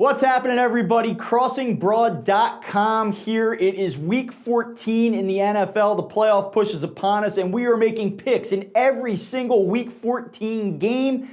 What's happening, everybody? CrossingBroad.com here. It is week 14 in the NFL. The playoff push is upon us, and we are making picks in every single week 14 game.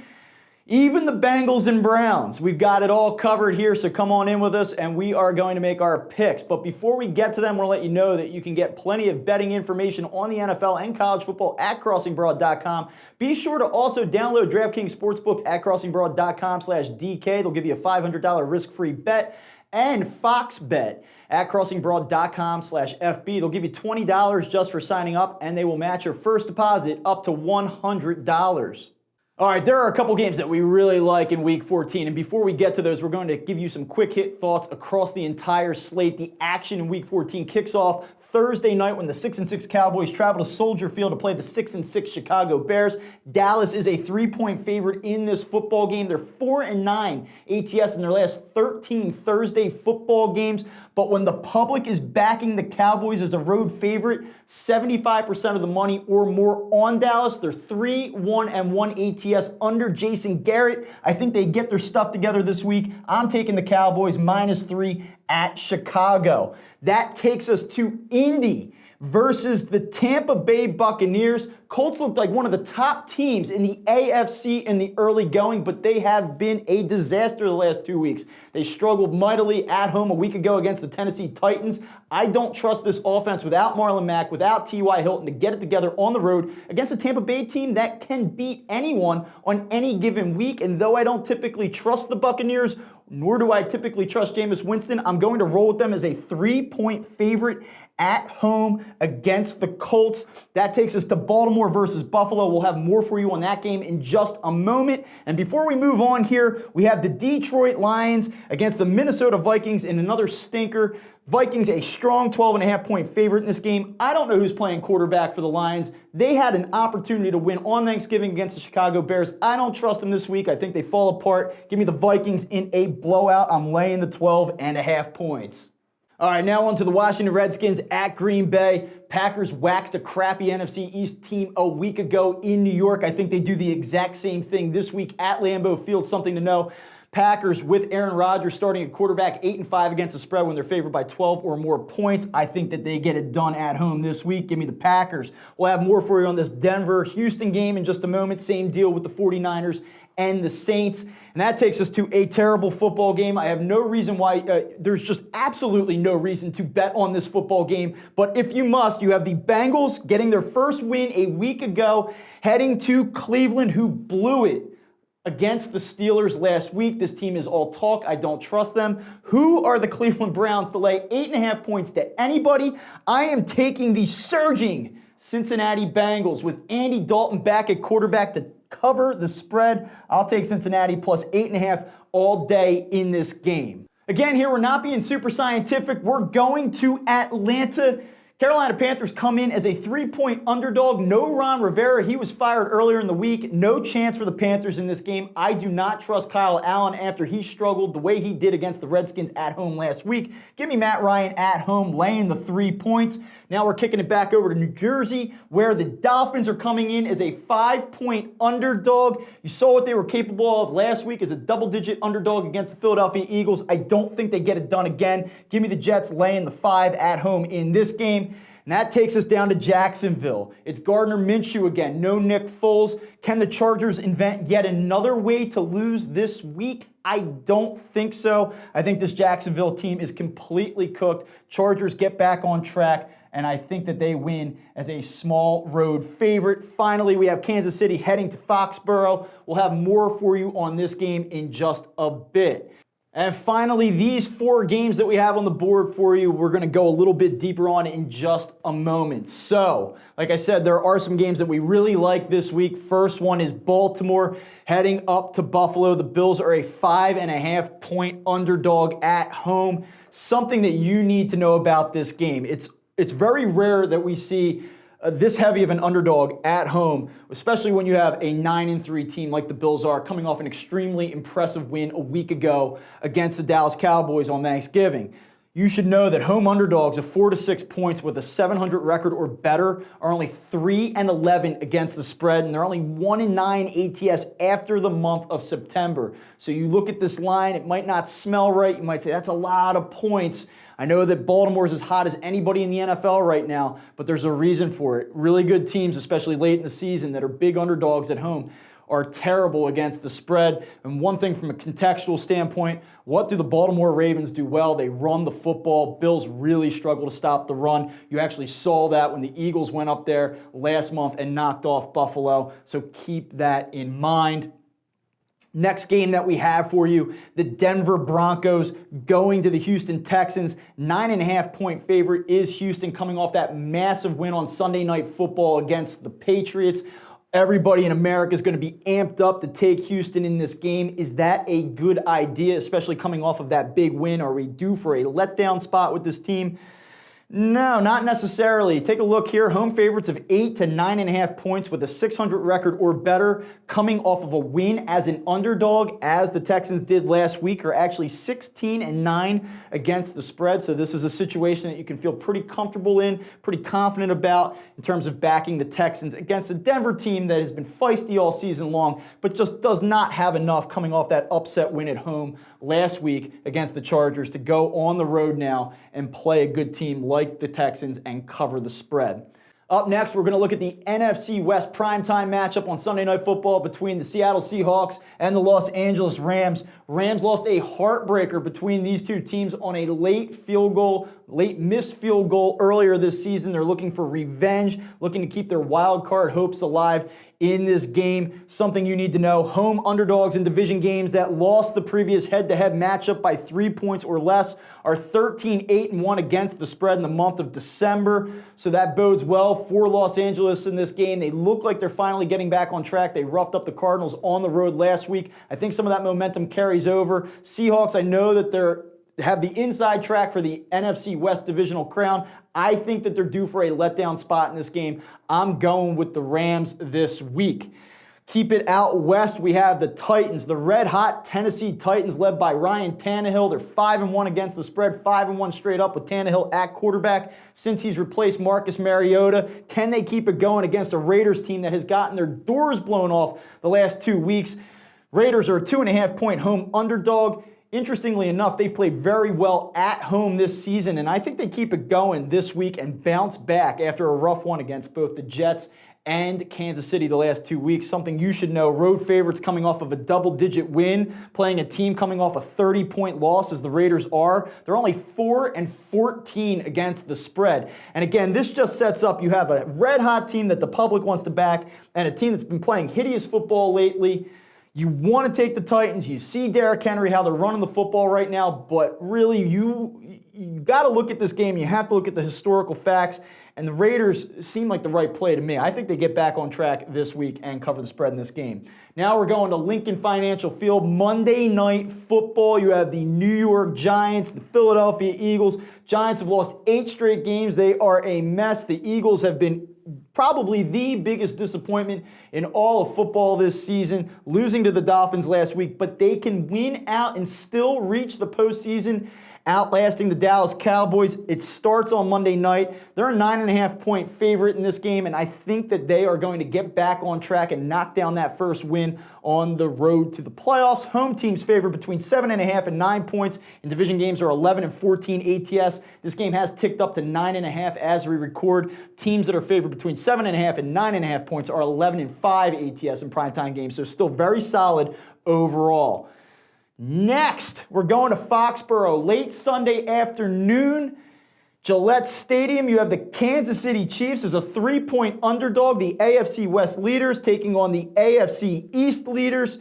Even the Bengals and Browns. We've got it all covered here, so come on in with us, and we are going to make our picks. But before we get to them, I want to let you know that you can get plenty of betting information on the NFL and college football at CrossingBroad.com. Be sure to also download DraftKings Sportsbook at CrossingBroad.com/DK. They'll give you a $500 risk-free bet. And Fox Bet at CrossingBroad.com/FB. They'll give you $20 just for signing up, and they will match your first deposit up to $100. All right, there are a couple games that we really like in Week 14, and before we get to those, we're going to give you some quick hit thoughts across the entire slate. The action in Week 14 kicks off Thursday night when the 6-6 Cowboys travel to Soldier Field to play the 6-6 Chicago Bears. Dallas is a 3-point favorite in this football game. They're 4-9 ATS in their last 13 Thursday football games. But when the public is backing the Cowboys as a road favorite, 75% of the money or more on Dallas. They're 3-1-1 ATS under Jason Garrett. I think they get their stuff together this week. I'm taking the Cowboys -3 at Chicago. That takes us to Indy versus the Tampa Bay Buccaneers. Colts looked like one of the top teams in the AFC in the early going, but they have been a disaster the last 2 weeks. They struggled mightily at home a week ago against the Tennessee Titans. I don't trust this offense without Marlon Mack, without T.Y. Hilton to get it together on the road against a Tampa Bay team that can beat anyone on any given week. And though I don't typically trust the Buccaneers, nor do I typically trust Jameis Winston, I'm going to roll with them as a 3-point favorite at home against the Colts. That takes us to Baltimore versus Buffalo. We'll have more for you on that game in just a moment. And before we move on here, we have the Detroit Lions against the Minnesota Vikings in another stinker. Vikings a strong 12.5-point favorite in this game. I don't know who's playing quarterback for the Lions. They had an opportunity to win on Thanksgiving against the Chicago Bears. I don't trust them this week. I think they fall apart. Give me the Vikings in a blowout. I'm laying the 12.5 points. All right, now on to the Washington Redskins at Green Bay. Packers waxed a crappy NFC East team a week ago in New York. I think they do the exact same thing this week at Lambeau Field. Something to know. Packers with Aaron Rodgers starting at quarterback 8-5 against the spread when they're favored by 12 or more points. I think that they get it done at home this week. Give me the Packers. We'll have more for you on this Denver-Houston game in just a moment. Same deal with the 49ers and the Saints. And that takes us to a terrible football game. I have no reason why, there's just absolutely no reason to bet on this football game. But if you must, you have the Bengals getting their first win a week ago, heading to Cleveland, who blew it against the Steelers last week. This team is all talk. I don't trust them. Who are the Cleveland Browns to lay 8.5 points to anybody? I am taking the surging Cincinnati Bengals with Andy Dalton back at quarterback to cover the spread. I'll take Cincinnati plus 8.5 all day in this game. Again, here we're not being super scientific. We're going to Atlanta. Carolina Panthers come in as a 3-point underdog. No Ron Rivera. He was fired earlier in the week. No chance for the Panthers in this game. I do not trust Kyle Allen after he struggled the way he did against the Redskins at home last week. Give me Matt Ryan at home laying the 3 points. Now we're kicking it back over to New Jersey, where the Dolphins are coming in as a 5-point underdog. You saw what they were capable of last week as a double-digit underdog against the Philadelphia Eagles. I don't think they get it done again. Give me the Jets laying the 5 at home in this game. And that takes us down to Jacksonville. It's Gardner Minshew again, no Nick Foles. Can the Chargers invent yet another way to lose this week? I don't think so. I think this Jacksonville team is completely cooked. Chargers get back on track, and I think that they win as a small road favorite. Finally, we have Kansas City heading to Foxborough. We'll have more for you on this game in just a bit. And finally, these 4 games that we have on the board for you, we're going to go a little bit deeper on in just a moment. So, like I said, there are some games that we really like this week. First one is Baltimore heading up to Buffalo. The Bills are a 5.5-point underdog at home. Something that you need to know about this game. It's very rare that we see this heavy of an underdog at home, especially when you have a 9-3 team like the Bills are, coming off an extremely impressive win a week ago against the Dallas Cowboys on Thanksgiving. You should know that home underdogs of 4 to 6 points with a 700 record or better are only 3-11 against the spread, and they're only 1-9 ATS after the month of September. So you look at this line, it might not smell right. You might say, that's a lot of points. I know that Baltimore is as hot as anybody in the NFL right now, but there's a reason for it. Really good teams, especially late in the season, that are big underdogs at home, are terrible against the spread. And one thing from a contextual standpoint, what do the Baltimore Ravens do well? They run the football. Bills really struggle to stop the run. You actually saw that when the Eagles went up there last month and knocked off Buffalo. So keep that in mind. Next game that we have for you, the Denver Broncos going to the Houston Texans. 9.5-point favorite is Houston, coming off that massive win on Sunday Night Football against the Patriots. Everybody in America is going to be amped up to take Houston in this game. Is that a good idea, especially coming off of that big win? Are we due for a letdown spot with this team? No, not necessarily. Take a look here. Home favorites of 8 to 9.5 points with a 600 record or better, coming off of a win as an underdog, as the Texans did last week, are actually 16-9 against the spread. So this is a situation that you can feel pretty comfortable in, pretty confident about in terms of backing the Texans against a Denver team that has been feisty all season long, but just does not have enough coming off that upset win at home last week against the Chargers to go on the road now and play a good team like the Texans and cover the spread. Up next, we're going to look at the NFC West primetime matchup on Sunday Night Football between the Seattle Seahawks and the Los Angeles Rams. Rams lost a heartbreaker between these two teams on a late missed field goal earlier this season. They're looking for revenge, looking to keep their wild card hopes alive in this game. Something you need to know, home underdogs in division games that lost the previous head-to-head matchup by 3 points or less are 13-8-1 against the spread in the month of December. So that bodes well for Los Angeles in this game. They look like they're finally getting back on track. They roughed up the Cardinals on the road last week. I think some of that momentum carries over. Seahawks, I know that have the inside track for the NFC West divisional crown. I think that they're due for a letdown spot in this game. I'm going with the Rams this week. Keep it out west. We have the Titans, the red-hot Tennessee Titans led by Ryan Tannehill. They're 5-1 against the spread, 5-1 straight up with Tannehill at quarterback since he's replaced Marcus Mariota. Can they keep it going against a Raiders team that has gotten their doors blown off the last 2 weeks? Raiders are a 2.5-point home underdog. Interestingly enough, they've played very well at home this season, and I think they keep it going this week and bounce back after a rough one against both the Jets and Kansas City the last 2 weeks. Something you should know, road favorites coming off of a double-digit win, playing a team coming off a 30-point loss as the Raiders are. They're only 4-14 against the spread. And again, this just sets up, you have a red-hot team that the public wants to back and a team that's been playing hideous football lately. You want to take the Titans. You see Derrick Henry, how they're running the football right now, but really you got to look at this game. You have to look at the historical facts, and the Raiders seem like the right play to me. I think they get back on track this week and cover the spread in this game. Now we're going to Lincoln Financial Field. Monday Night Football. You have the New York Giants, the Philadelphia Eagles. Giants have lost 8 straight games. They are a mess. The Eagles have been probably the biggest disappointment in all of football this season, losing to the Dolphins last week, but they can win out and still reach the postseason, outlasting the Dallas Cowboys. It starts on Monday night. They're a 9.5-point favorite in this game, and I think that they are going to get back on track and knock down that first win on the road to the playoffs. Home teams favored between 7.5 and 9 points. In division games are 11 and 14 ATS. This game has ticked up to 9.5 as we record. Teams that are favored between 7.5 and 9.5 points are 11 and 5 ATS in primetime games, so still very solid overall. Next, we're going to Foxborough, late Sunday afternoon. Gillette Stadium, you have the Kansas City Chiefs as a 3-point underdog, the AFC West leaders taking on the AFC East leaders.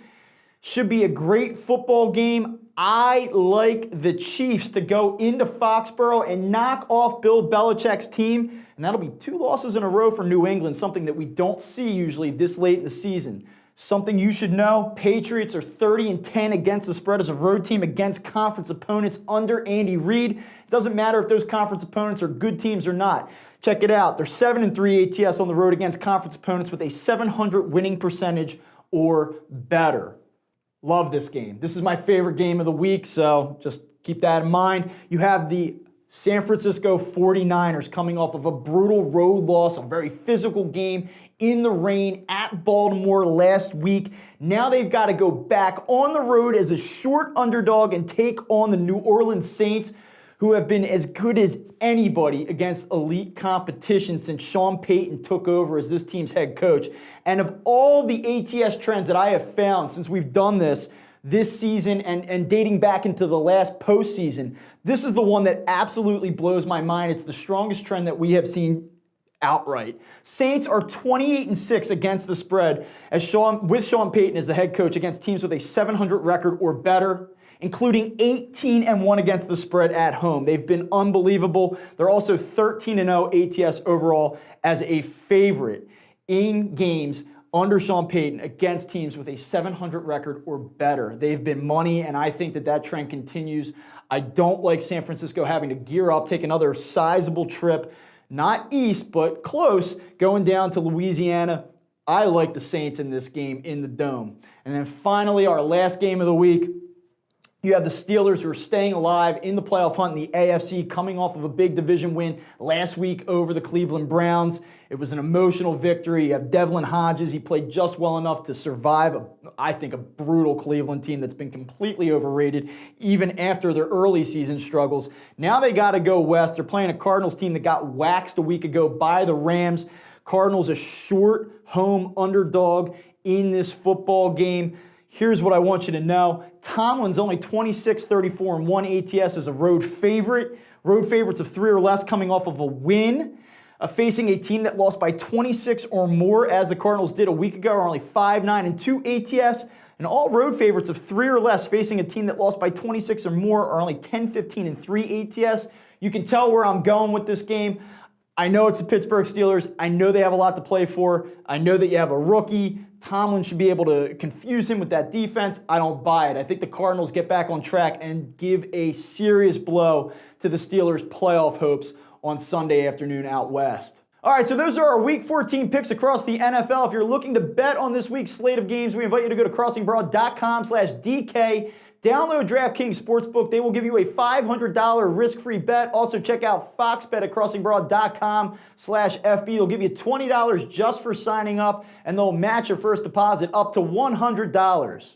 Should be a great football game. I like the Chiefs to go into Foxborough and knock off Bill Belichick's team, and that'll be 2 losses in a row for New England, something that we don't see usually this late in the season. Something you should know, Patriots are 30-10 against the spread as a road team against conference opponents under Andy Reid. It doesn't matter if those conference opponents are good teams or not. Check it out. They're 7-3 ATS on the road against conference opponents with a 700 winning percentage or better. Love this game. This is my favorite game of the week, so just keep that in mind. You have the San Francisco 49ers coming off of a brutal road loss, a very physical game in the rain at Baltimore last week. Now they've got to go back on the road as a short underdog and take on the New Orleans Saints, who have been as good as anybody against elite competition since Sean Payton took over as this team's head coach. And of all the ATS trends that I have found since we've done this season and dating back into the last postseason, this is the one that absolutely blows my mind. It's the strongest trend that we have seen outright. Saints are 28-6 against the spread with Sean Payton as the head coach against teams with a 700 record or better, including 18-1 against the spread at home. They've been unbelievable. They're also 13-0 ATS overall as a favorite in games under Sean Payton against teams with a 700 record or better. They've been money, and I think that trend continues. I don't like San Francisco having to gear up, take another sizable trip, not east, but close, going down to Louisiana. I like the Saints in this game in the Dome. And then finally, our last game of the week, you have the Steelers, who are staying alive in the playoff hunt in the AFC, coming off of a big division win last week over the Cleveland Browns. It was an emotional victory. You have Devlin Hodges. He played just well enough to survive, I think, a brutal Cleveland team that's been completely overrated, even after their early season struggles. Now they got to go west. They're playing a Cardinals team that got waxed a week ago by the Rams. Cardinals a short home underdog in this football game. Here's what I want you to know. Tomlin's only 26-34-1 ATS as a road favorite. Road favorites of 3 or less coming off of a win. Facing a team that lost by 26 or more, as the Cardinals did a week ago, are only 5-9-2 ATS. And all road favorites of 3 or less facing a team that lost by 26 or more are only 10-15-3 ATS. You can tell where I'm going with this game. I know it's the Pittsburgh Steelers. I know they have a lot to play for. I know that you have a rookie. Tomlin should be able to confuse him with that defense. I don't buy it. I think the Cardinals get back on track and give a serious blow to the Steelers' playoff hopes on Sunday afternoon out west. All right, so those are our Week 14 picks across the NFL. If you're looking to bet on this week's slate of games, we invite you to go to crossingbroad.com/DK. Download DraftKings Sportsbook. They will give you a $500 risk-free bet. Also, check out FoxBet at crossingbroad.com/FB. They'll give you $20 just for signing up, and they'll match your first deposit up to $100.